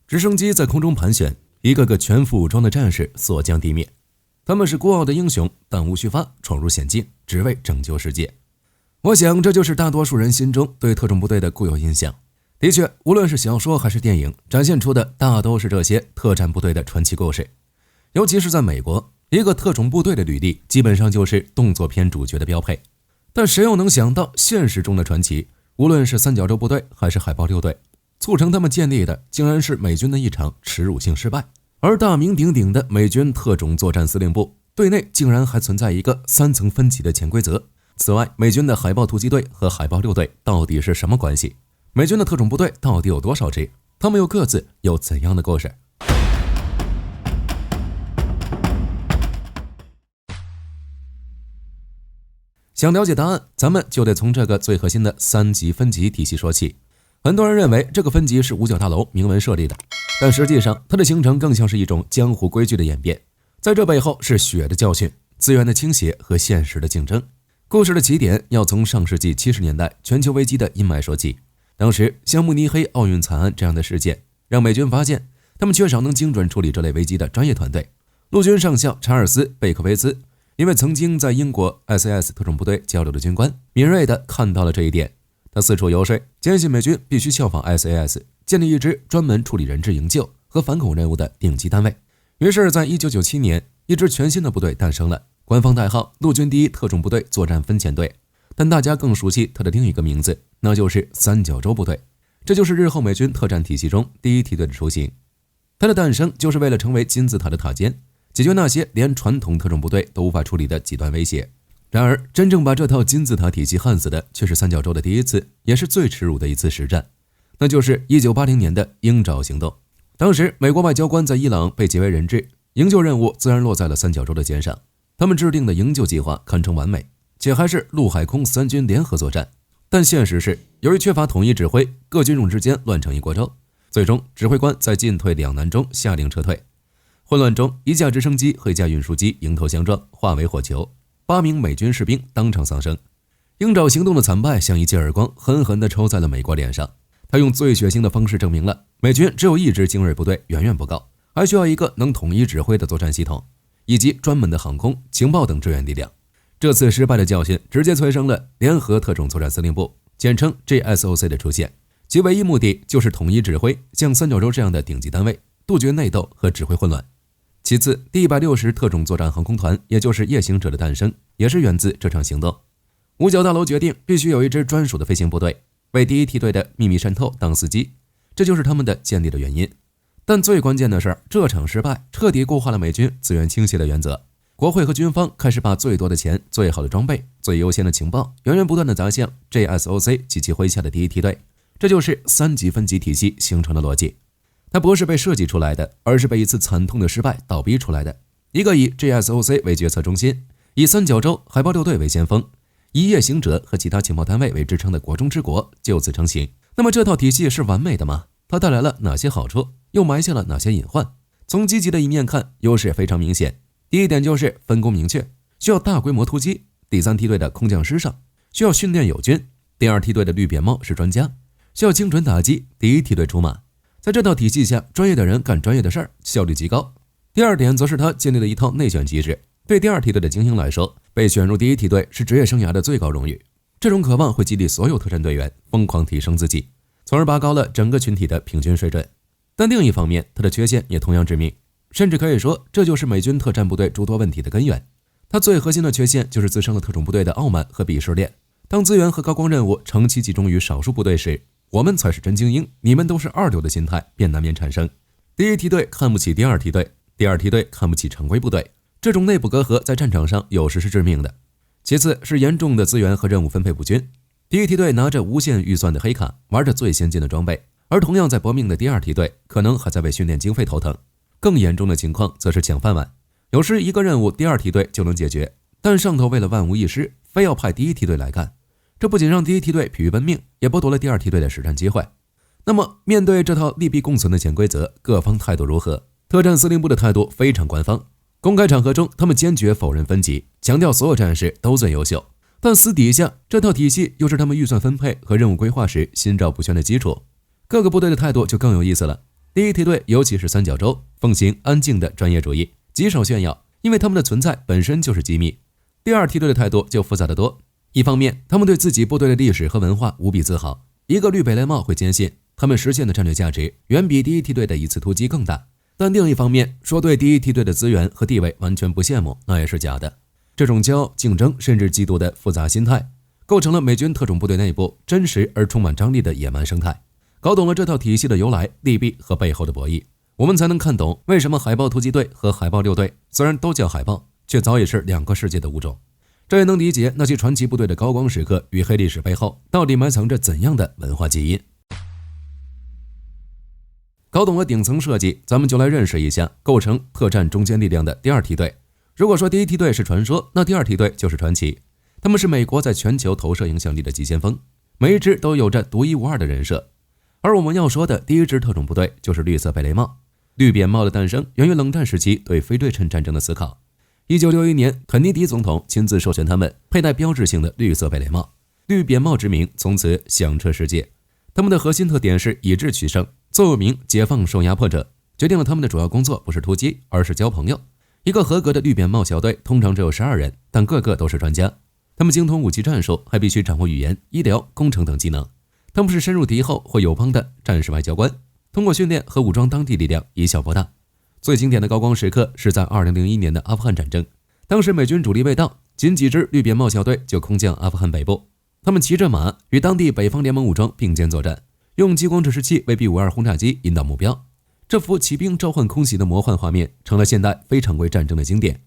直升机在空中盘旋，一个个全副武装的战士所将地灭。他们是孤傲的英雄，弹无虚发，闯入险境，只为拯救世界。我想这就是大多数人心中对特种部队的固有印象。的确，无论是小说还是电影，展现出的大都是这些特战部队的传奇故事。尤其是在美国，一个特种部队的履历基本上就是动作片主角的标配。但谁又能想到现实中的传奇，无论是三角洲部队还是海豹六队，促成他们建立的竟然是美军的一场耻辱性失败。而大名鼎鼎的美军特种作战司令部队内竟然还存在一个3层分级的潜规则。此外，美军的海豹突击队和海豹六队到底是什么关系？美军的特种部队到底有多少支？他们又各自有怎样的故事？想了解答案，咱们就得从这个最核心的3级分级体系说起。很多人认为这个分级是五角大楼明文设立的，但实际上它的形成更像是一种江湖规矩的演变。在这背后是血的教训、资源的倾斜和现实的竞争。故事的起点要从上世纪70年代全球危机的阴霾说起。当时像慕尼黑奥运惨案这样的事件，让美军发现他们缺少能精准处理这类危机的专业团队。陆军上校查尔斯·贝克维兹因为曾经在英国 SAS 特种部队交流的军官，敏锐地看到了这一点。他四处游说，坚信美军必须效仿 SAS， 建立一支专门处理人质营救和反恐任务的顶级单位。于是在1997年，一支全新的部队诞生了，官方代号陆军第一特种部队作战分遣队，但大家更熟悉它的另一个名字，那就是三角洲部队。这就是日后美军特战体系中第一梯队的雏形。它的诞生就是为了成为金字塔的塔尖，解决那些连传统特种部队都无法处理的极端威胁。然而真正把这套金字塔体系焊死的却是三角洲的第一次，也是最耻辱的一次实战，那就是1980年的鹰爪行动。当时美国外交官在伊朗被劫为人质，营救任务自然落在了三角洲的肩上。他们制定的营救计划堪称完美，且还是陆海空三军联合作战。但现实是，由于缺乏统一指挥，各军种之间乱成一锅粥，最终指挥官在进退两难中下令撤退。混乱中，一架直升机和一架运输机迎头相撞，化为火球，8名美军士兵当场丧生。鹰爪行动的惨败像一记耳光，狠狠地抽在了美国脸上。他用最血腥的方式证明了美军只有一支精锐部队远远不够，还需要一个能统一指挥的作战系统，以及专门的航空、情报等支援力量。这次失败的教训直接催生了联合特种作战司令部，简称 JSOC 的出现，其唯一目的就是统一指挥像三角洲这样的顶级单位，杜绝内斗和指挥混乱。其次，第160特种作战航空团，也就是夜行者的诞生，也是源自这场行动。五角大楼决定必须有一支专属的飞行部队，为第一梯队的秘密渗透当司机，这就是他们的建立的原因。但最关键的是，这场失败彻底固化了美军资源倾斜的原则。国会和军方开始把最多的钱、最好的装备、最优先的情报源源不断地砸向 JSOC 及其麾下的第一梯队，这就是3级分级体系形成的逻辑。它不是被设计出来的，而是被一次惨痛的失败倒逼出来的。一个以 JSOC 为决策中心，以三角洲海豹六队为先锋，以夜行者和其他情报单位为支撑的国中之国就此成型。那么这套体系是完美的吗？它带来了哪些好处，又埋下了哪些隐患？从积极的一面看，优势非常明显。第一点就是分工明确，需要大规模突击，第3梯队的空降师上，需要训练友军，第2梯队的绿扁帽是专家，需要精准打击，第1梯队出马。在这套体系下，专业的人干专业的事儿，效率极高。第二点则是他建立了一套内选机制，对第2梯队的精英来说，被选入第1梯队是职业生涯的最高荣誉。这种渴望会激励所有特战队员疯狂提升自己，从而拔高了整个群体的平均水准。但另一方面，它的缺陷也同样致命，甚至可以说这就是美军特战部队诸多问题的根源。它最核心的缺陷就是滋生了特种部队的傲慢和鄙视链。当资源和高光任务长期集中于少数部队时，我们才是真精英，你们都是二流的心态便难免产生。第1梯队看不起第2梯队，第2梯队看不起常规部队，这种内部隔阂在战场上有时是致命的。其次是严重的资源和任务分配不均，第1梯队拿着无限预算的黑卡，玩着最先进的装备，而同样在搏命的第2梯队可能还在为训练经费头疼。更严重的情况则是抢饭碗，有时一个任务第2梯队就能解决，但上头为了万无一失，非要派第1梯队来干。这不仅让第1梯队疲于奔命，也剥夺了第2梯队的实战机会。那么面对这套利弊共存的潜规则，各方态度如何？特战司令部的态度非常官方，公开场合中他们坚决否认分级，强调所有战士都最优秀。但私底下，这套体系又是他们预算分配和任务规划时心照不宣的基础。各个部队的态度就更有意思了。第一梯队尤其是三角洲奉行安静的专业主义，极少炫耀，因为他们的存在本身就是机密。第二梯队的态度就复杂得多，一方面他们对自己部队的历史和文化无比自豪，一个绿北雷帽会坚信他们实现的战略价值远比第一梯队的一次突击更大，但另一方面说对第一梯队的资源和地位完全不羡慕，那也是假的。这种骄傲、竞争甚至嫉妒的复杂心态，构成了美军特种部队内部真实而充满张力的野蛮生态。搞懂了这套体系的由来、利弊和背后的博弈，我们才能看懂为什么海豹突击队和海豹六队虽然都叫海豹，却早已是两个世界的物种。这也能理解那些传奇部队的高光时刻与黑历史背后到底埋藏着怎样的文化基因。搞懂了顶层设计，咱们就来认识一下构成特战中坚力量的第二梯队。如果说第一梯队是传说，那第二梯队就是传奇。他们是美国在全球投射影响力的急先锋，每一支都有着独一无二的人设。而我们要说的第一支特种部队就是绿色贝雷帽。绿扁帽的诞生源于冷战时期对非对称战争的思考。1961年，肯尼迪总统亲自授权他们佩戴标志性的绿色贝雷帽，绿扁帽之名从此响彻世界。他们的核心特点是以智取胜，座右铭解放受压迫者，决定了他们的主要工作不是突击，而是交朋友。一个合格的绿扁帽小队通常只有12人，但个个都是专家。他们精通武器战术，还必须掌握语言、医疗、工程等技能。他们是深入敌后或友邦的战士外交官，通过训练和武装当地力量以小博大。最经典的高光时刻是在2001年的阿富汗战争，当时美军主力未到，仅几支绿扁帽小队就空降阿富汗北部。他们骑着马与当地北方联盟武装并肩作战，用激光指示器为 B-52 轰炸机引导目标。这幅骑兵召唤空袭的魔幻画面成了现代非常规战争的经典。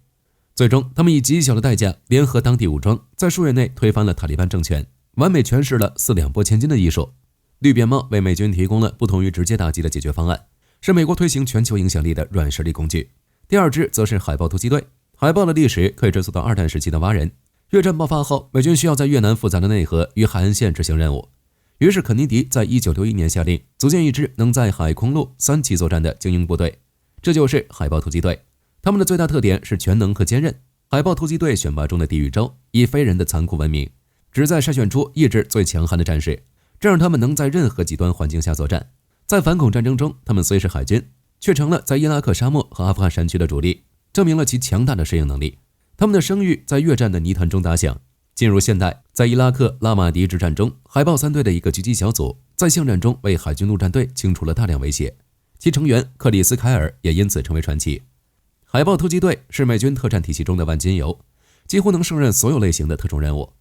最终他们以极小的代价联合当地武装，在数月内推翻了塔利班政权，完美诠释了四两拨千斤的艺术。绿扁帽为美军提供了不同于直接打击的解决方案，是美国推行全球影响力的软实力工具。第二支则是海豹突击队。海豹的历史可以追溯到二战时期的蛙人。越战爆发后，美军需要在越南复杂的内河与海岸线执行任务，于是肯尼迪在1961年下令组建一支能在海空陆三栖作战的精英部队，这就是海豹突击队。他们的最大特点是全能和坚韧。海豹突击队选拔中的地狱州以非人的残酷闻名，旨在筛选出意志最强悍的战士，这让他们能在任何极端环境下作战。在反恐战争中，他们虽是海军，却成了在伊拉克沙漠和阿富汗山区的主力，证明了其强大的适应能力。他们的声誉在越战的泥潭中打响。进入现代，在伊拉克拉玛迪之战中，海豹三队的一个狙击小组在巷战中为海军陆战队清除了大量威胁，其成员克里斯凯尔也因此成为传奇。海豹突击队是美军特战体系中的万金油，几乎能胜任所有类型的特种任务。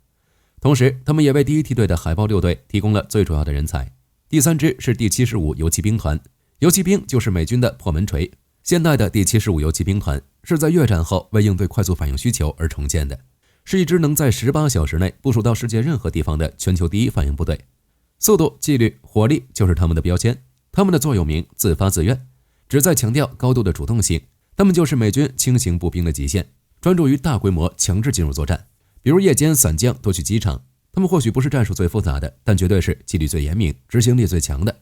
同时，他们也为第一梯队的海豹六队提供了最主要的人才。第三支是第75游骑兵团，游骑兵就是美军的破门锤。现代的第75游骑兵团是在越战后为应对快速反应需求而重建的，是一支能在18小时内部署到世界任何地方的全球第一反应部队。速度、纪律、火力就是他们的标签，他们的座右铭自发自愿，旨在强调高度的主动性。他们就是美军轻型步兵的极限，专注于大规模强制进入作战，比如夜间散将夺取机场。他们或许不是战术最复杂的，但绝对是纪律最严明、执行力最强的。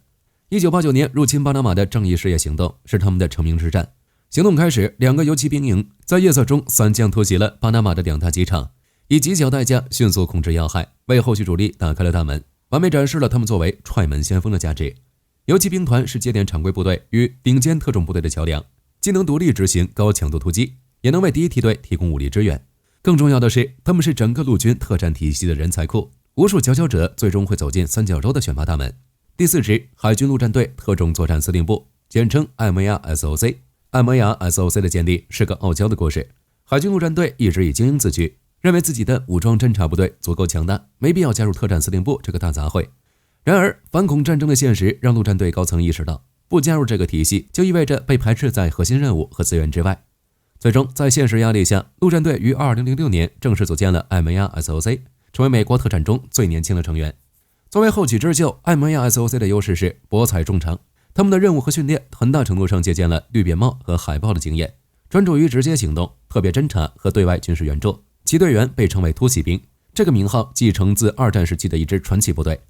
1989年入侵巴拿马的正义事业行动是他们的成名之战。行动开始，2个游骑兵营在夜色中散将突袭了巴拿马的2大机场，以极小代价迅速控制要害，为后续主力打开了大门，完美展示了他们作为踹门先锋的价值。游骑兵团是接点常规部队与顶尖特种部队的桥梁，既能独立执行高强度突击，也能为第一梯队提供武力支援。更重要的是，他们是整个陆军特战体系的人才库，无数佼佼者最终会走进三角洲的选拔大门。第四支海军陆战队特种作战司令部，简称 MARSOC。MARSOC 的建立是个傲娇的故事。海军陆战队一直以精英自居，认为自己的武装侦察部队足够强大，没必要加入特战司令部这个大杂烩。然而，反恐战争的现实让陆战队高层意识到，不加入这个体系就意味着被排斥在核心任务和资源之外。最终，在现实压力下，陆战队于2006年正式组建了 MARSOC， 成为美国特战中最年轻的成员。作为后起之秀， MARSOC 的优势是博采众长，他们的任务和训练很大程度上借鉴了绿扁帽和海豹的经验，专注于直接行动、特别侦察和对外军事援助。其队员被称为突袭兵，这个名号继承自二战时期的一支传奇部队。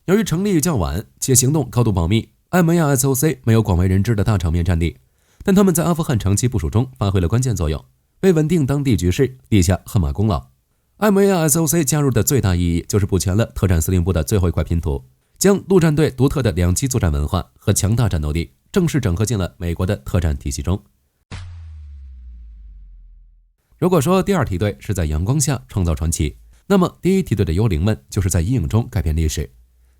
由于成立较晚且行动高度保密， MARSOC 没有广为人知的大场面战力，但他们在阿富汗长期部署中发挥了关键作用，为稳定当地局势立下汗马功劳。MARSOC 加入的最大意义就是补全了特战司令部的最后一块拼图，将陆战队独特的2栖作战文化和强大战斗力正式整合进了美国的特战体系中。如果说第二梯队是在阳光下创造传奇，那么第一梯队的幽灵们就是在阴影中改变历史。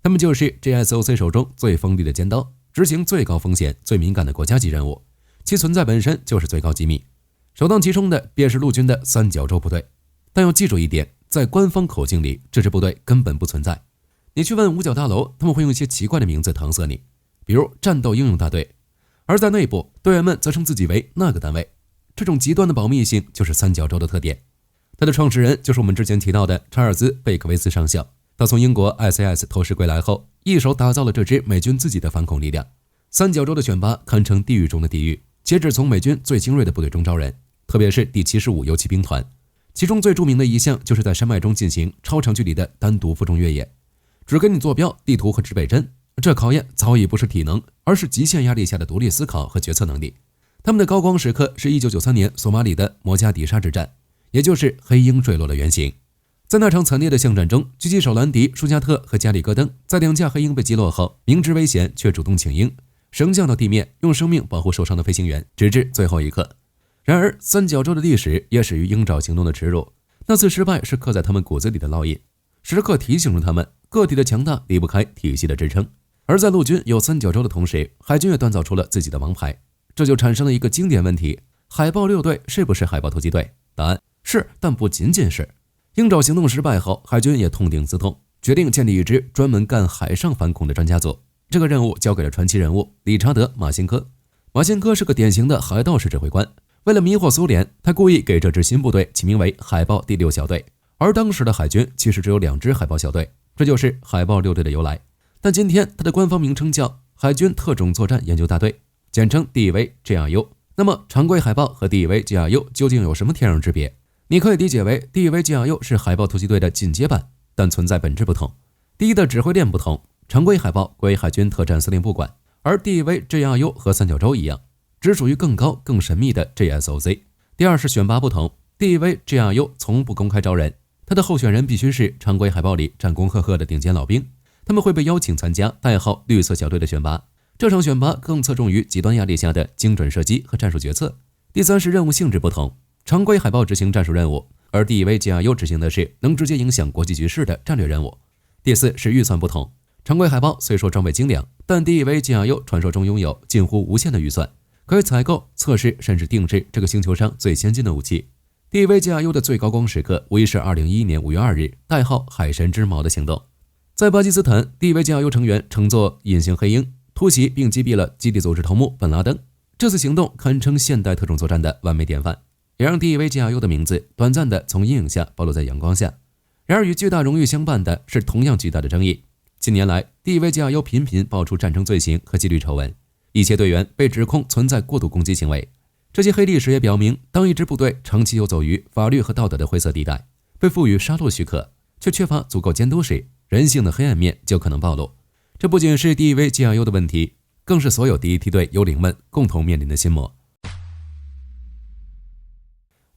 他们就是 JSOC 手中最锋利的尖刀，执行最高风险、最敏感的国家级任务，其存在本身就是最高机密。首当其冲的便是陆军的三角洲部队。但要记住一点，在官方口径里，这支部队根本不存在。你去问五角大楼，他们会用一些奇怪的名字搪塞你，比如战斗英勇大队，而在内部，队员们则称自己为那个单位。这种极端的保密性就是三角洲的特点。它的创始人就是我们之前提到的查尔斯·贝克维斯上校。他从英国 ICS 投师归来后，一手打造了这支美军自己的反恐力量。三角洲的选拔堪称地狱中的地狱，皆只从美军最精锐的部队中招人，特别是第75游骑兵团。其中最著名的一项就是在山脉中进行超长距离的单独负重越野，只给你坐标、地图和指北针。这考验早已不是体能，而是极限压力下的独立思考和决策能力。他们的高光时刻是1993年索马里的摩加迪沙之战，也就是黑鹰坠落的原型。在那场惨烈的巷战中，狙击手兰迪·舒加特和加里·戈登在2架黑鹰被击落后，明知危险却主动请缨，升降到地面，用生命保护受伤的飞行员，直至最后一刻。然而，三角洲的历史也始于鹰爪行动的耻辱，那次失败是刻在他们骨子里的烙印，时刻提醒着他们，个体的强大离不开体系的支撑。而在陆军有三角洲的同时，海军也锻造出了自己的王牌，这就产生了一个经典问题：海豹6队是不是海豹突击队？答案是，但不仅仅是。鹰爪行动失败后，海军也痛定思痛，决定建立一支专门干海上反恐的专家组。这个任务交给了传奇人物理查德·马辛科。马辛科是个典型的海盗式指挥官，为了迷惑苏联，他故意给这支新部队起名为海豹第6小队，而当时的海军其实只有2支海豹小队，这就是海豹6队的由来。但今天它的官方名称叫海军特种作战研究大队，简称 DEVGRU。 那么常规海豹和 DEVGRU 究竟有什么天壤之别？你可以理解为 DEVGRU 是海豹突击队的进阶版，但存在本质不同。第一的指挥链不同，常规海豹归海军特战司令部管，而 DEVGRU 和三角洲一样，只属于更高更神秘的 JSOC。 第二是选拔不同， DEVGRU 从不公开招人，他的候选人必须是常规海豹里战功赫赫的顶尖老兵，他们会被邀请参加代号绿色小队的选拔。这场选拔更侧重于极端压力下的精准射击和战术决策。第三是任务性质不同，常规海豹执行战术任务，而 DEVGRU 执行的是能直接影响国际局势的战略任务。第四是预算不同，常规海豹虽说装备精良，但 DEVGRU 传说中拥有近乎无限的预算，可以采购、测试甚至定制这个星球上最先进的武器。DEVGRU 的最高光时刻无疑是2011年5月2日代号海神之矛的行动。在巴基斯坦， DEVGRU 成员乘坐隐形黑鹰突袭并击毙了基地组织头目本拉登。这次行动堪称现代特种作战的完美典范，也让 DEVGRU 的名字短暂地从阴影下暴露在阳光下。然而与巨大荣誉相伴的是同样巨大的争议。近年来， DEVGRU 频频爆出战争罪行和纪律丑闻，一些队员被指控存在过度攻击行为。这些黑历史也表明，当一支部队长期游走于法律和道德的灰色地带，被赋予杀戮许可，却缺乏足够监督时，人性的黑暗面就可能暴露。这不仅是 DEVGRU 的问题，更是所有第一梯队幽灵们共同面临的心魔。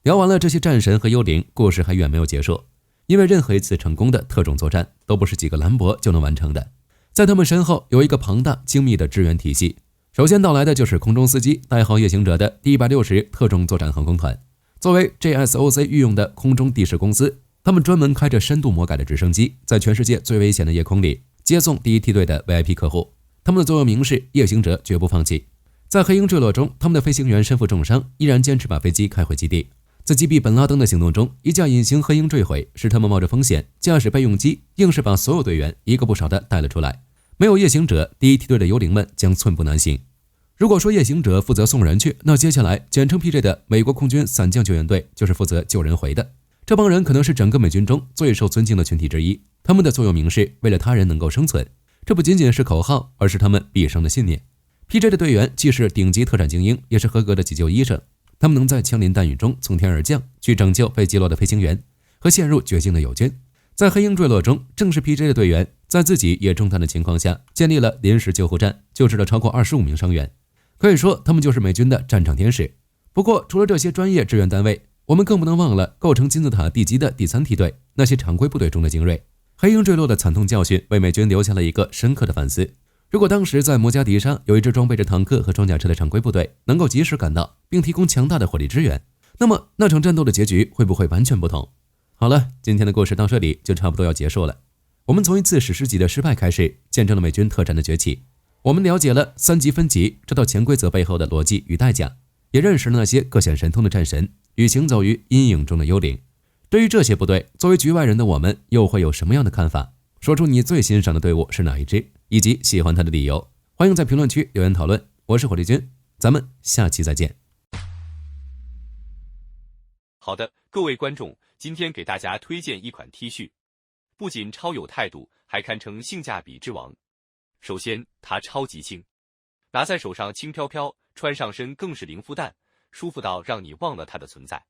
聊完了这些战神和幽灵，故事还远没有结束。因为任何一次成功的特种作战都不是几个兰博就能完成的，在他们身后有一个庞大精密的支援体系。首先到来的就是空中司机代号夜行者的第160特种作战航空团。作为 JSOC 御用的空中地势公司，他们专门开着深度魔改的直升机，在全世界最危险的夜空里接送第一梯队的 VIP 客户。他们的座右铭是夜行者绝不放弃。在黑鹰坠落中，他们的飞行员身负重伤，依然坚持把飞机开回基地。在击毙本拉登的行动中，一架隐形黑鹰坠毁，是他们冒着风险驾驶备用机，硬是把所有队员一个不少的带了出来。没有夜行者，第一梯队的幽灵们将寸步难行。如果说夜行者负责送人去，那接下来简称 PJ 的美国空军伞降救援队就是负责救人回的。这帮人可能是整个美军中最受尊敬的群体之一，他们的座右铭是为了他人能够生存。这不仅仅是口号，而是他们毕生的信念。PJ 的队员既是顶级特战精英，也是合格的急救医生。他们能在枪林弹雨中从天而降，去拯救被击落的飞行员和陷入绝境的友军。在黑鹰坠落中，正是 PJ 的队员在自己也中弹的情况下，建立了临时救护站，救治了超过25名伤员。可以说，他们就是美军的战场天使。不过，除了这些专业支援单位，我们更不能忘了构成金字塔地基的第3梯队，那些常规部队中的精锐。黑鹰坠落的惨痛教训为美军留下了一个深刻的反思：如果当时在摩加迪沙有一支装备着坦克和装甲车的常规部队，能够及时赶到并提供强大的火力支援，那么那场战斗的结局会不会完全不同？好了，今天的故事到这里就差不多要结束了。我们从一次史诗级的失败开始，见证了美军特战的崛起。我们了解了3级分级这套潜规则背后的逻辑与代价，也认识了那些各显神通的战神与行走于阴影中的幽灵。对于这些部队，作为局外人的我们又会有什么样的看法？说出你最欣赏的队伍是哪一支，以及喜欢它的理由。欢迎在评论区留言讨论。我是火力军，咱们下期再见。好的，各位观众，今天给大家推荐一款 T 恤，不仅超有态度，还堪称性价比之王。首先，它超级轻，拿在手上轻飘飘，穿上身更是零负担，舒服到让你忘了它的存在。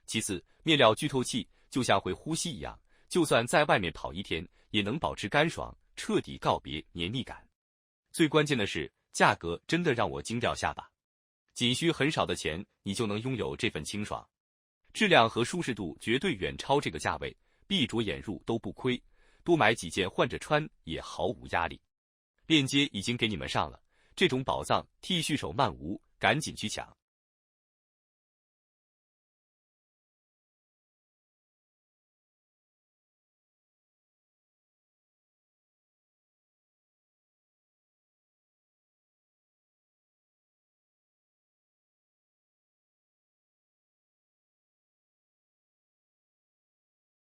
其次，面料剧透气，就像会呼吸一样，就算在外面跑一天，也能保持干爽，彻底告别黏腻感。最关键的是，价格真的让我惊掉下巴，仅需很少的钱，你就能拥有这份清爽。质量和舒适度绝对远超这个价位，闭着眼入都不亏，多买几件换着穿也毫无压力。链接已经给你们上了，这种宝藏 T 恤手慢无，赶紧去抢。